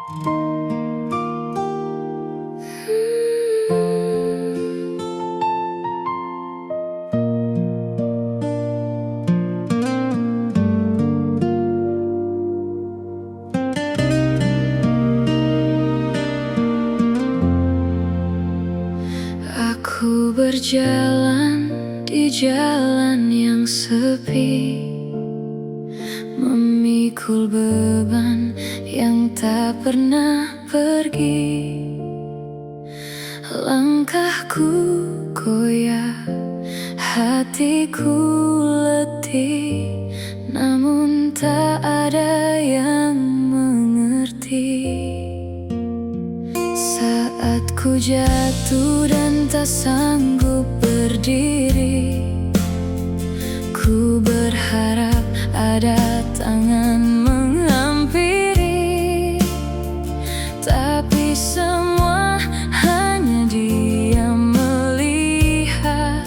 Aku berjalan di jalan yang sepi, memikul beban yang tak pernah pergi. Langkahku goyah, hatiku letih, namun tak ada yang mengerti. Saat ku jatuh dan tak sanggup berdiri, ku berharap ada tangan menghampiri. Tapi semua hanya diam melihat,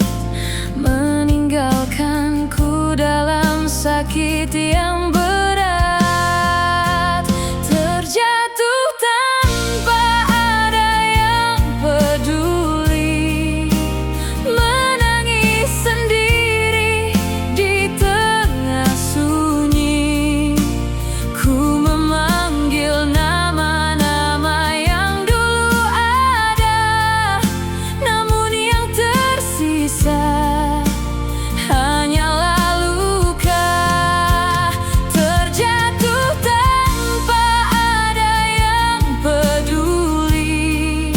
meninggalkanku dalam sakit yang berat. Terjatuh tanpa ada yang peduli, menangis sendiri di tengah sunyi. Ku memanggil nama-nama yang dulu ada, namun yang tersisa hanyalah luka. Terjatuh tanpa ada yang peduli,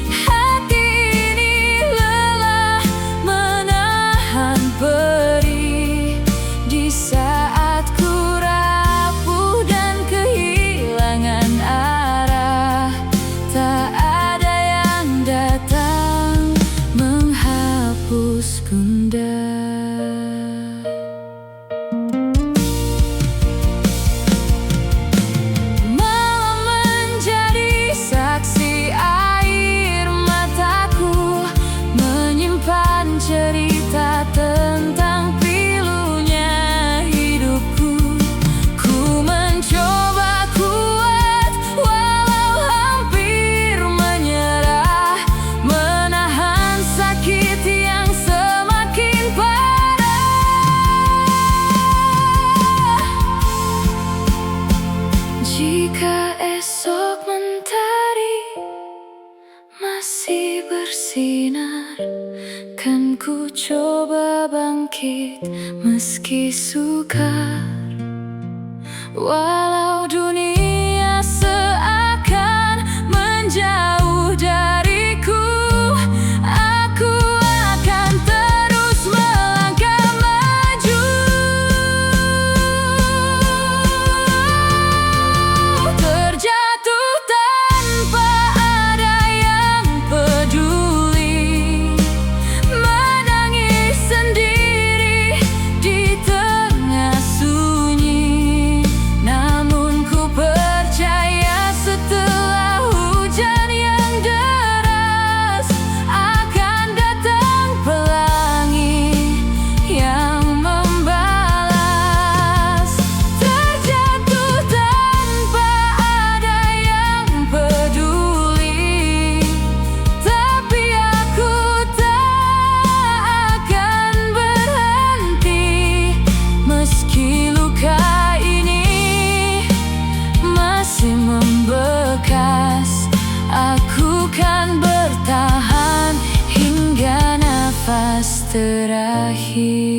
hati ini lelah menahan perih. Di saat ku rapuh dan kehilangan arah, tak ada yang datang menghapus gundah. Malam menjadi saksi air mataku, menyimpan cerita tentang pilunya hidupku. Ku mencoba kuat walau hampir menyerah, menahan sakit yang semakin parah. Jika esok mentari masih bersinar, kan ku coba bangkit meski sukar. Walau dunia seakan menjauh dariku, aku akan terus melangkah maju. Terjatuh tanpa ada yang peduli, menangis sendiri di tengah sunyi. Namun ku percaya setelah hujan yang deras akan datang pelangi yang membalas. Terjatuh tanpa ada yang peduli, tapi aku tak akan berhenti. Meski luka ini masih membekas, aku kan bertahan hingga nafas terakhir.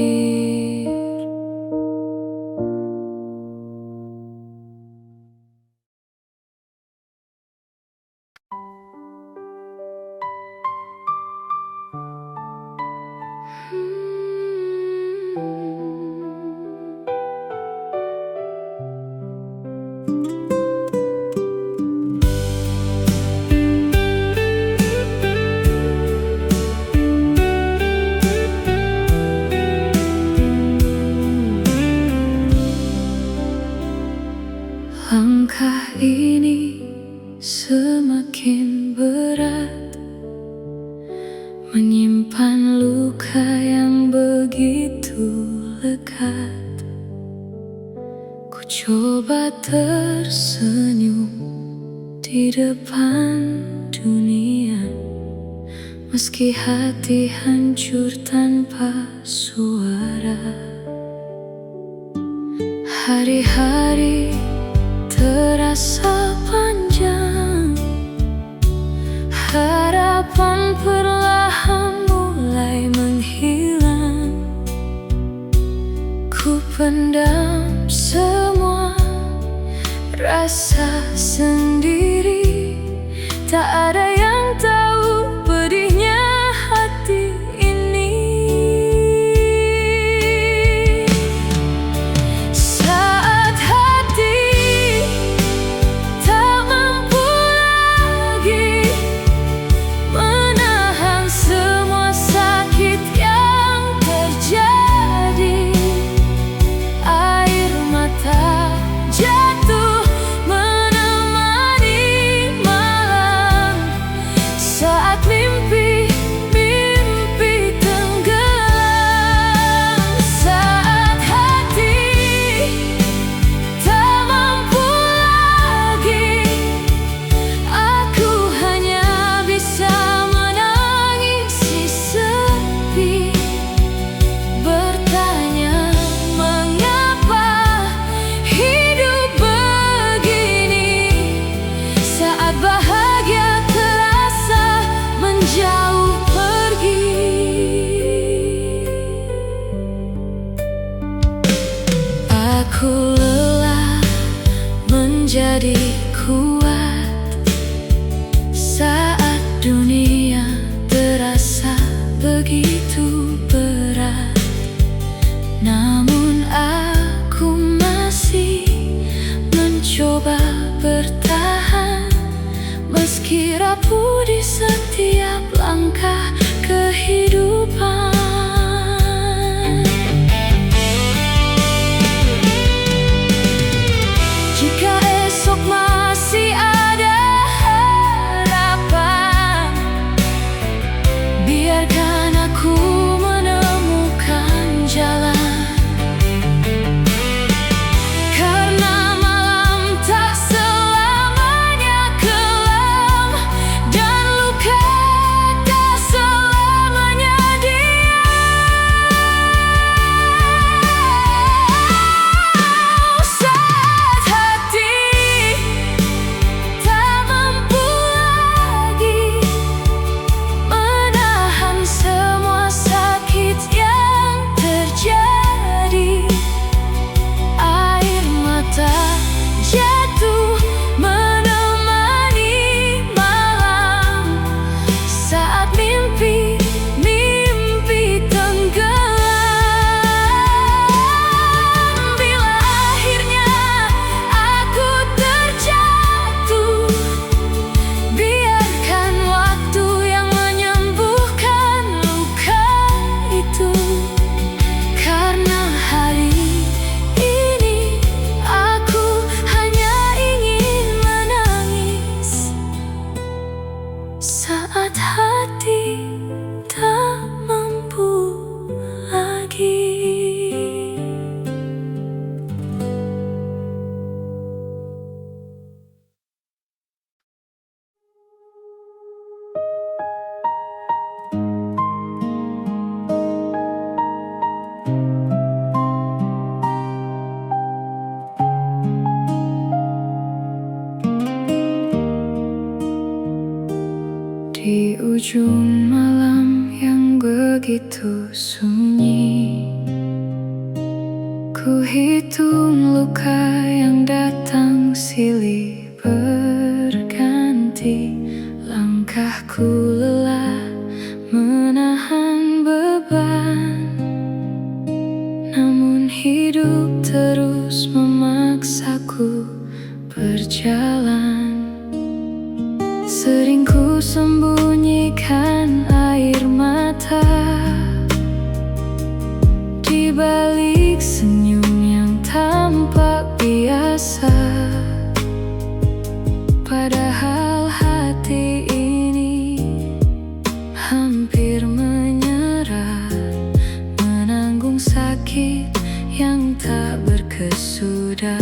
Langkah ini semakin berat, menyimpan luka yang begitu lekat. Ku coba tersenyum di depan dunia, meski hati hancur tanpa suara. Hari-hari terasa panjang, harapan perlahan mulai menghilang. Ku pendam semua rasa sendiri, tak ada yang tahu pedihnya hati ini. Saat hati tak mampu lagi menahan semua sakit yang terjadi, air mata jatuh menemani malam. Saat mimpi-mimpi tenggelam, saat hati tak mampu lagi, aku hanya bisa menangisi sepi, bertanya mengapa hidup begini. Saat bahagia terasa menjauh pergi, aku lelah menjadi kuat saat dunia terasa begitu berat. Namun aku masih mencoba bertahan, meski rapuh di setiap langkah kehidupan. Jika esok masih ada harapan, biarkan aku menemukan jalan. Karena malam tak selamanya kelam, dan luka tak selamanya diam. Saat hati tak mampu lagi menahan semua sakit yang terjadi, air mata jatuh menemani malam. Saat mimpi-mimpi tenggelam, bila akhirnya aku terjatuh, biarkan waktu yang menyembuhkan luka itu. Karena hari ini aku hanya ingin menangis saat hati tak mampu lagi. Di ujung malam yang begitu sunyi, ku hitung luka yang datang silih berganti. Langkahku lelah menahan beban, namun hidup terus memaksaku berjalan. Sering ku sembunyikan air mata di balik senyum yang tampak biasa. Padahal hati ini hampir menyerah, menanggung sakit yang tak berkesudah.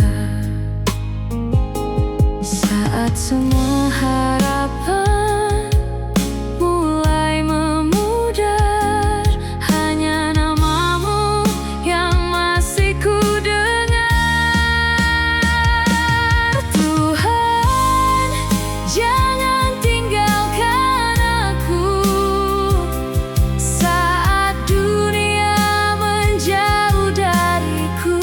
Saat semua harapan mulai memudar, hanya namamu yang masih ku dengar. Tuhan, jangan tinggalkan aku saat dunia menjauh dariku.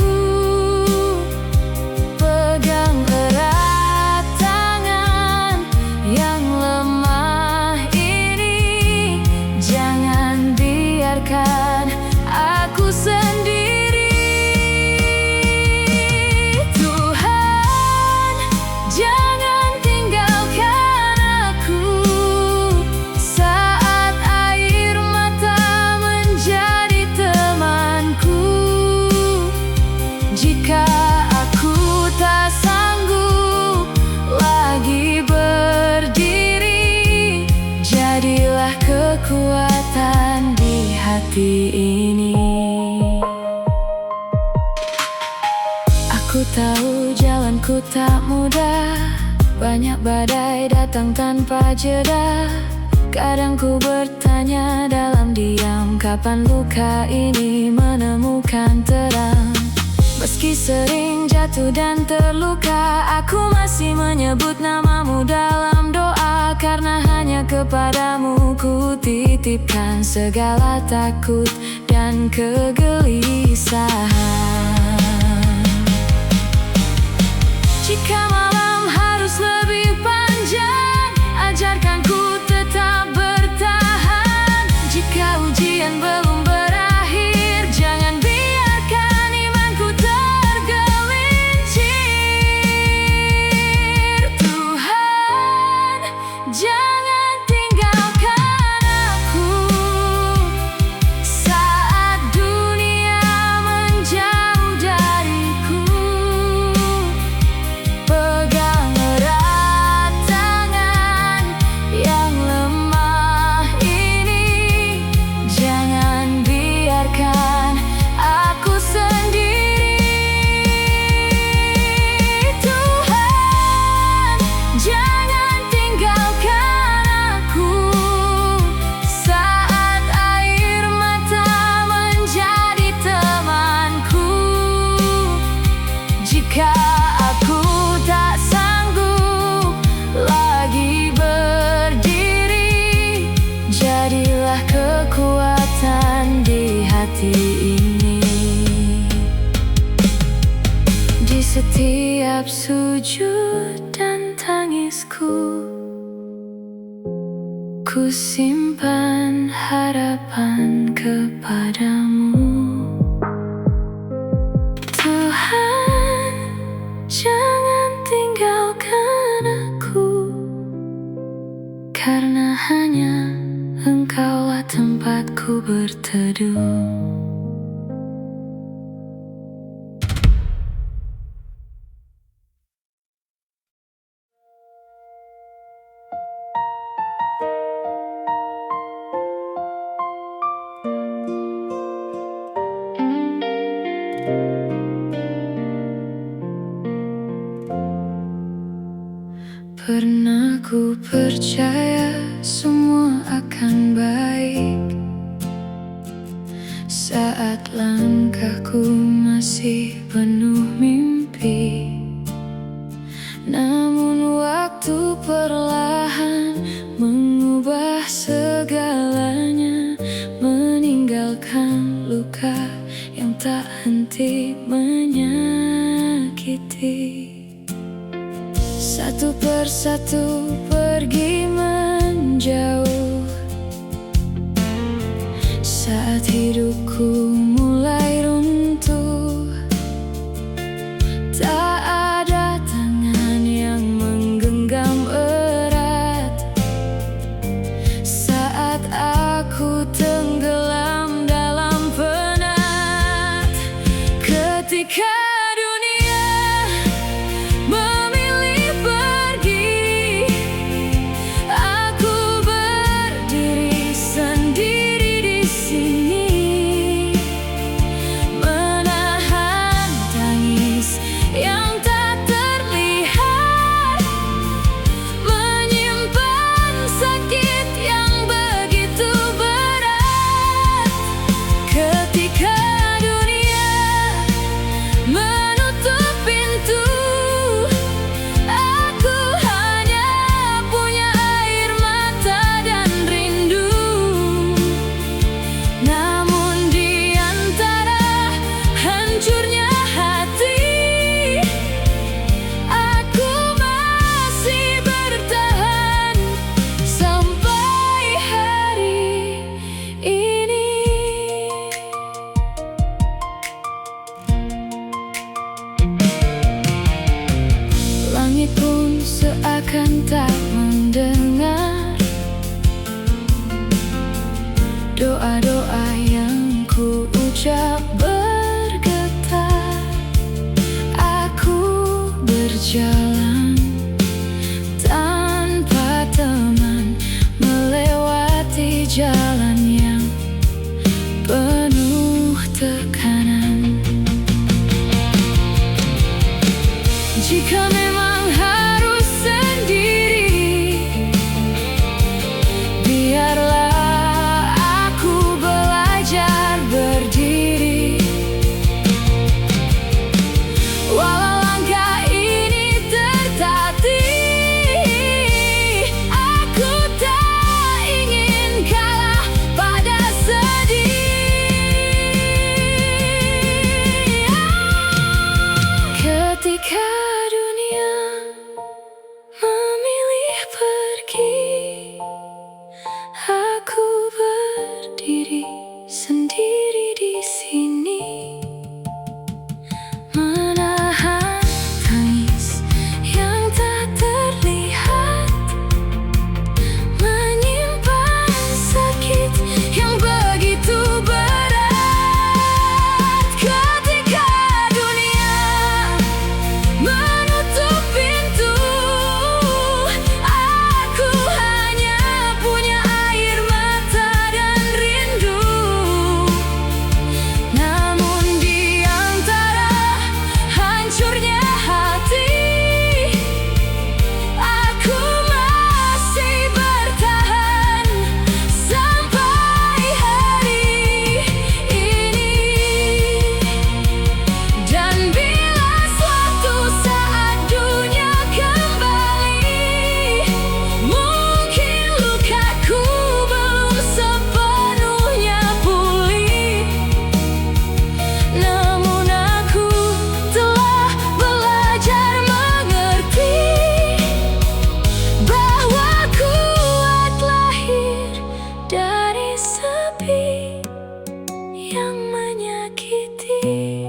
Pegang erat tangan yang lemah ini, jangan biarkan aku sendiri. Tuhan, jangan tinggalkan aku saat air mata menjadi temanku. Jika aku tak sanggup lagi berdiri, jadilah kekuatan di hati ini. Aku tahu jalanku tak mudah, banyak badai datang tanpa jeda. Kadang ku bertanya dalam diam, kapan luka ini menemukan terang. Meski sering jatuh dan terluka, aku masih menyebut namamu dalam doa. Karena hanya kepadamu ku titipkan segala takut dan kegelisahan. Jika malam harus lebih panjang, ajarkan ku tetap bertahan. Jika ujian belum berakhir, jangan biarkan imanku tergelincir. Tuhan, jangan tinggalkan aku saat dunia menjauh dariku. Pegang erat tangan yang lemah ini, jangan biarkan aku sendiri. Tuhan, jangan tinggalkan aku saat air mata menjadi temanku. Jika aku tak sanggup lagi berdiri, jadilah kekuatan di hati ini. Di setiap sujud dan tangisku, ku simpan harapan kepadamu. Tuhan, jangan tinggalkan aku, karena hanya Engkaulah tempatku berteduh. Pernah ku percaya semua akan baik saat langkahku masih penuh mimpi. Namun waktu perlahan mengubah segalanya, meninggalkan luka yang tak henti menyakiti. Satu persatu pergi menjauh saat hidupku mulai runtuh. Tak ada tangan yang menggenggam erat saat aku tenggelam dalam penat. Ketika memilih pergi, aku langit pun seakan tak mendengar doa-doa yang ku ucap. Bergetar aku berjalan tanpa teman, melewati jalan yang penuh tekanan. Jika memang harus sendiri, biarlah aku belajar berdiri. Walau langkah ini tertatih, aku tak ingin kalah pada sedih. Ketika dunia memilih pergi, aku berdiri sendiri di sini, menahan tangis yang tak terlihat, menyimpan sakit yang begitu berat. Ketika dunia menutup pintu, aku hanya punya air mata dan rindu. Namun di antara hancurnya hati, aku masih bertahan sampai hari ini. Dan bila suatu saat dunia kembali, mungkin lukaku belum sepenuhnya pulih, namun aku telah belajar mengerti bahwa kuat lahir dari sepi yang menyakiti.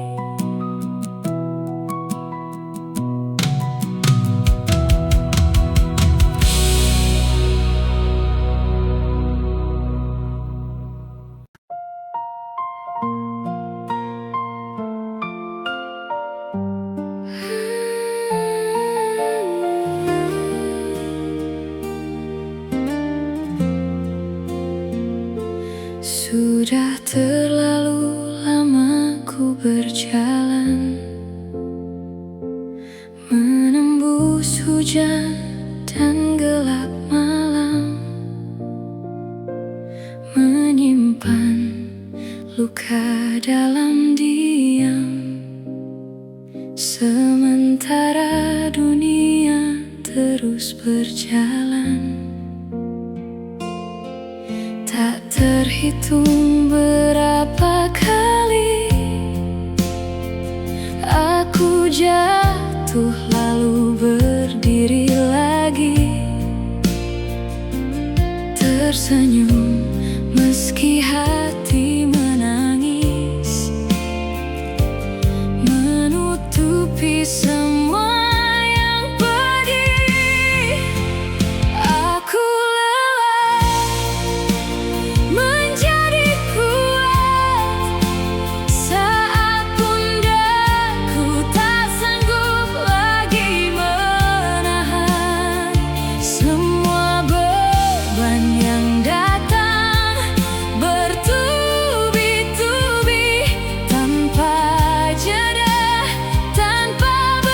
Sudah terlalu lama ku berjalan, menembus hujan dan gelap malam, menyimpan luka dalam diam, sementara dunia terus berjalan. Tak terhitung berapa kali aku jatuh lalu berdiri lagi, tersenyum meski hati menangis, menutupi semua yang pedih. Aku lelah menjadi kuat saat pundakku tak sanggup lagi menahan semua beban yang datang bertubi-tubi tanpa jeda, tanpa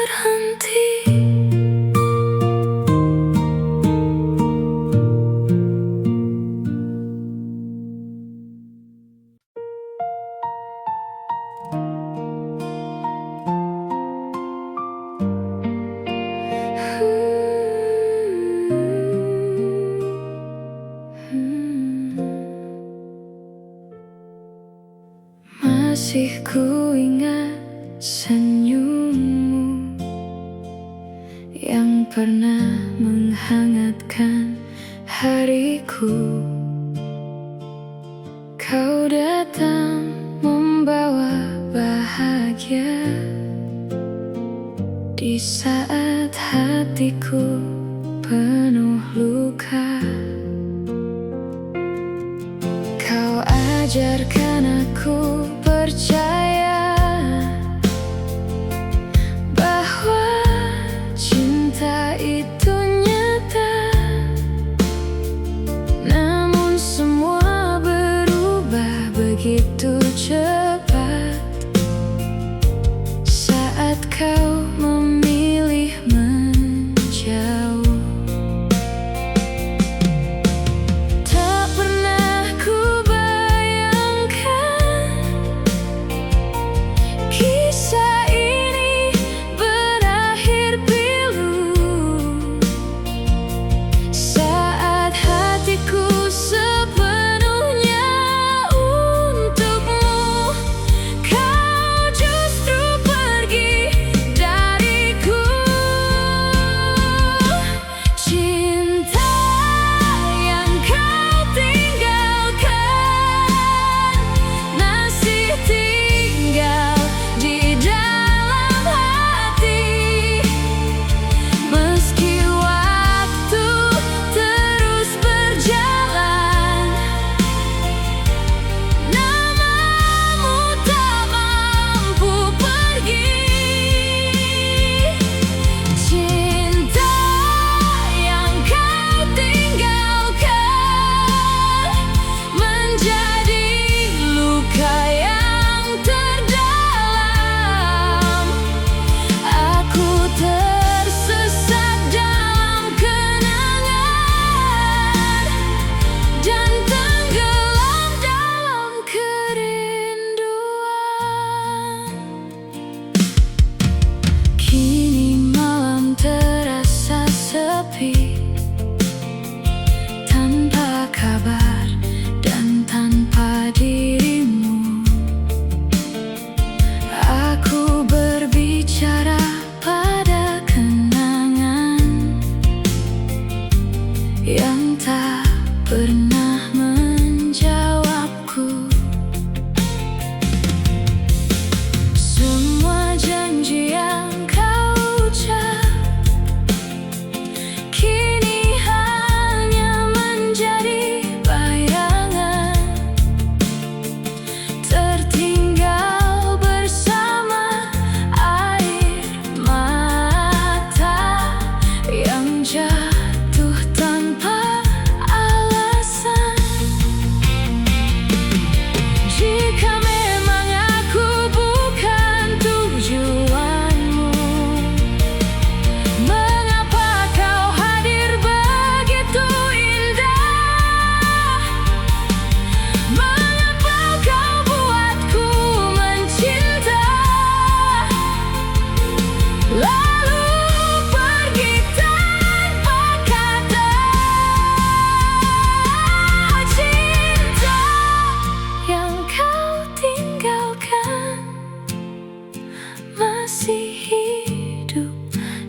berhenti. Masih ku ingat senyummu yang pernah menghangatkan hariku. Kau datang membawa bahagia di saat hatiku penuh luka. Kau ajarkan aku percaya bahwa cinta itu nyata. Namun semua berubah begitu cepat saat kau memilih menjauh. Tanpa kabar dan tanpa dirimu, aku berbicara pada kenangan yang tak pernah menjawabku. Semua janji yang kau ucap masih hidup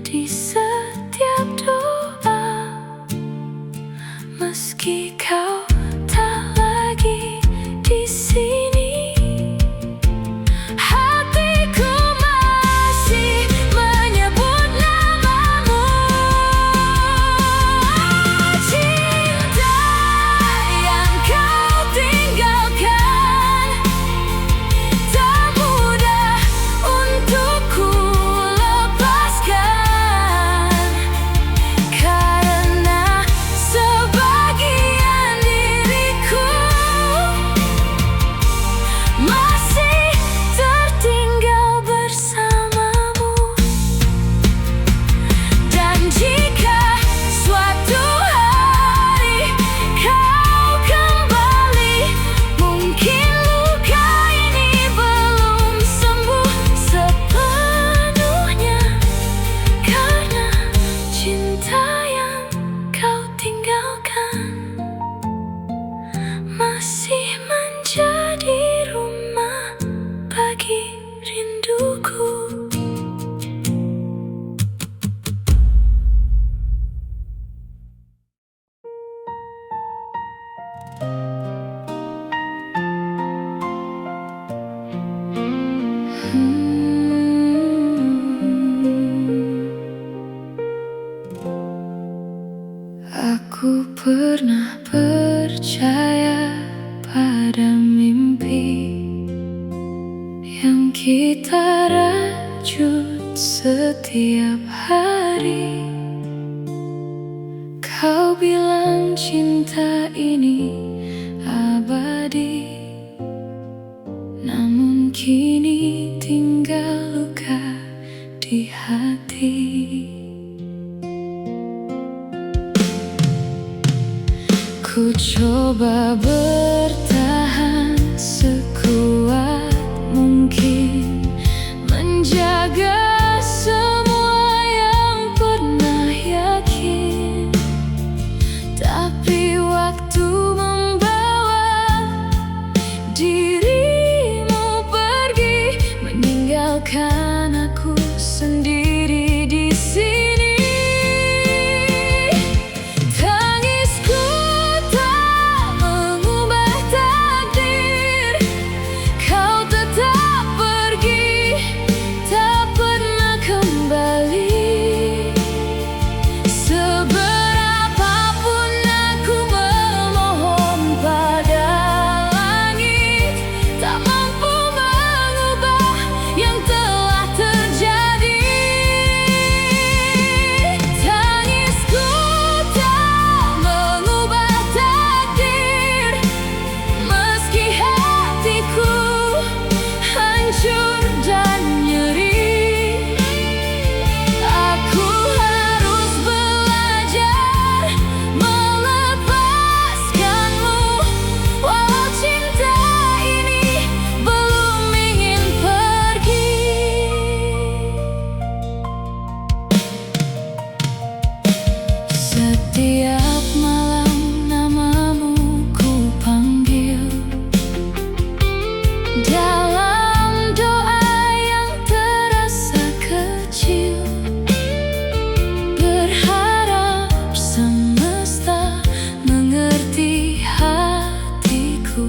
di setiap doa, meski kau tak lagi di sini. Hatiku masih menyebut namamu. Cinta yang kau tinggalkan tak mudah untukku Setiap hari kau bilang cinta ini abadi, namun kini tinggal luka di hati. Ku coba bertahan sekuat mungkin, menjaga semua yang pernah yakin. Tapi waktu membawa dirimu pergi, meninggalkan aku sendiri di sini. Setiap malam namamu ku panggil, dalam doa yang terasa kecil. Berharap semesta mengerti hatiku,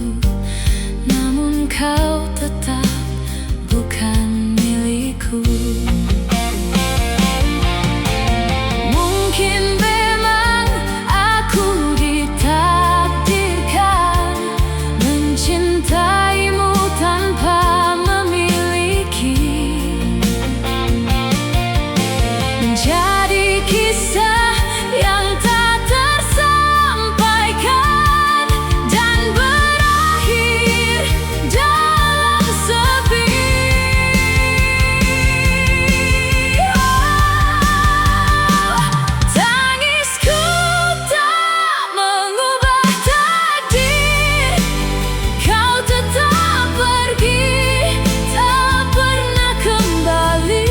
namun kau tetap bukan milikku. Jadi kisah yang tak tersampaikan dan berakhir dalam sepi. Tangisku tak mengubah takdir, kau tetap pergi, tak pernah kembali.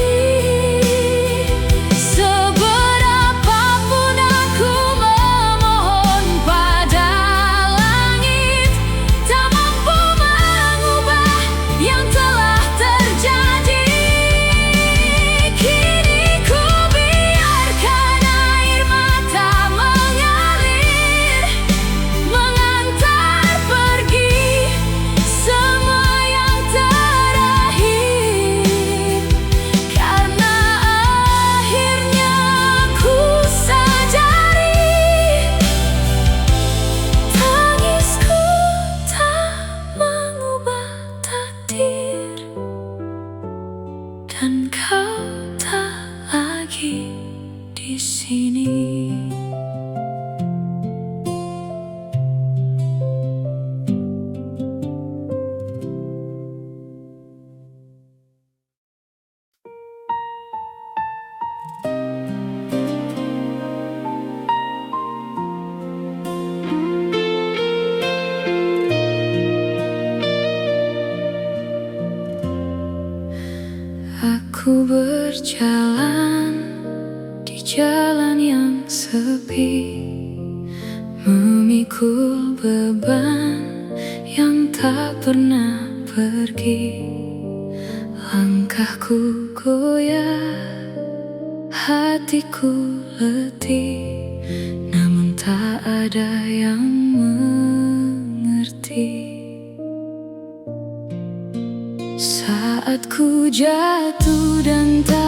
Dan kau tak lagi di sini. Aku berjalan di jalan yang sepi, memikul beban yang tak pernah pergi. Langkahku goyah, hatiku letih, namun tak ada yang mengerti. Saat ku jatuh dan tak